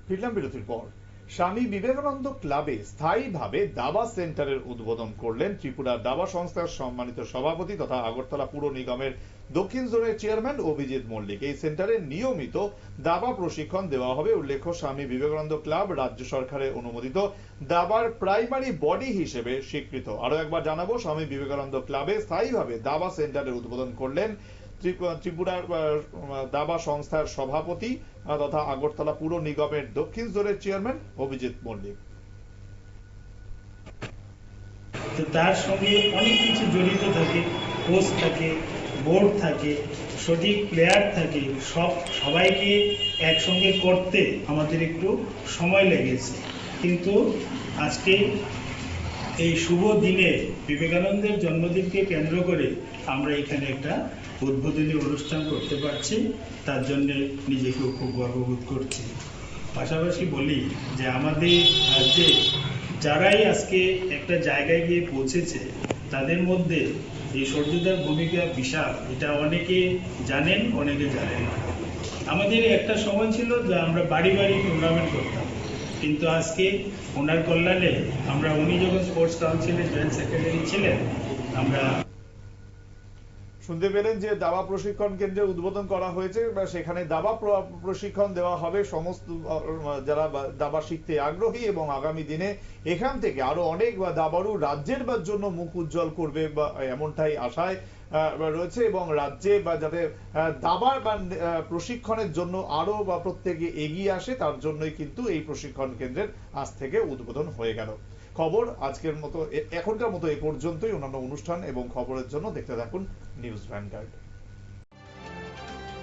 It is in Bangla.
ফিরলাম বিরতির পর। স্বামী বিবেকানন্দ ক্লাবে স্থায়ীভাবে দাবা সেন্টারের উদ্বোধন করলেন ত্রিপুরা দাবা সংস্থার সম্মানিত সভাপতি তথা আগরতলা পুর নিগমের দক্ষিণ জোনের চেয়ারম্যান অভিজিৎ মল্লিক। এই সেন্টারে নিয়মিত দাবা প্রশিক্ষণ দেওয়া হবে। উল্লেখ্য, স্বামী বিবেকানন্দ ক্লাব রাজ্য সরকারের অনুমোদিত দাবার প্রাইমারি বডি হিসেবে স্বীকৃত। আরো একবার জানাবো, স্বামী বিবেকানন্দ ক্লাবে স্থায়ীভাবে দাবা সেন্টারের উদ্বোধন করলেন ত্রিপুরার দাবা সংস্থার সভাপতি তথা আগরতলা পুর নিগমের দক্ষিণ জোনের চেয়ারম্যান অভিজিৎ মল্লিক। তো তার সঙ্গে অনেক কিছু জড়িত থাকে, কোচ থাকে, বোর্ড থাকে, সঠিক প্লেয়ার থাকে, সবাইকে একসঙ্গে করতে আমাদের একটু সময় লেগেছে। কিন্তু আজকে এই শুভ দিনে বিবেকানন্দের জন্মদিনকে কেন্দ্র করে আমরা এখানে একটা উদ্বোধনী অনুষ্ঠান করতে পারছি, তার জন্য নিজেকেও খুব গর্ববোধ করছি। পাশাপাশি বলি যে আমাদের রাজ্যে যারাই আজকে একটা জায়গায় গিয়ে পৌঁছেছে তাদের মধ্যে এই সূর্যদার ভূমিকা বিশাল। এটা অনেকে জানেন, অনেকে জানেন না। আমাদের একটা সময় ছিল যে আমরা বাড়ি বাড়ি টুর্নামেন্ট করতাম, কিন্তু আজকে ওনার কল্যাণে উনি যখন স্পোর্টস কাউন্সিলের জয়েন্ট সেক্রেটারি ছিলেন, আমরা শুনতে পেলেন যে দাবা প্রশিক্ষণ কেন্দ্রের উদ্বোধন করা হয়েছে। সেখানে দাবা প্রশিক্ষণ দেওয়া হবে সমস্ত যারা দাবা শিখতে আগ্রহী, এবং আগামী দিনে এখান থেকে আরো অনেক দাবাড়ু রাজ্যের জন্য মুখ উজ্জ্বল করবে বা এমনটাই আশায় রয়েছে, এবং রাজ্যে যাতে দাবার প্রশিক্ষণের জন্য আরো প্রত্যেকে এগিয়ে আসে, তার জন্যই কিন্তু এই প্রশিক্ষণ কেন্দ্রের আজ থেকে উদ্বোধন হয়ে গেল। খবর আজকের মতো এখনকার মতো এ পর্যন্তই। অন্যান্য অনুষ্ঠান এবং খবরের জন্য দেখতে থাকুন নিউজ ভ্যানগার্ড।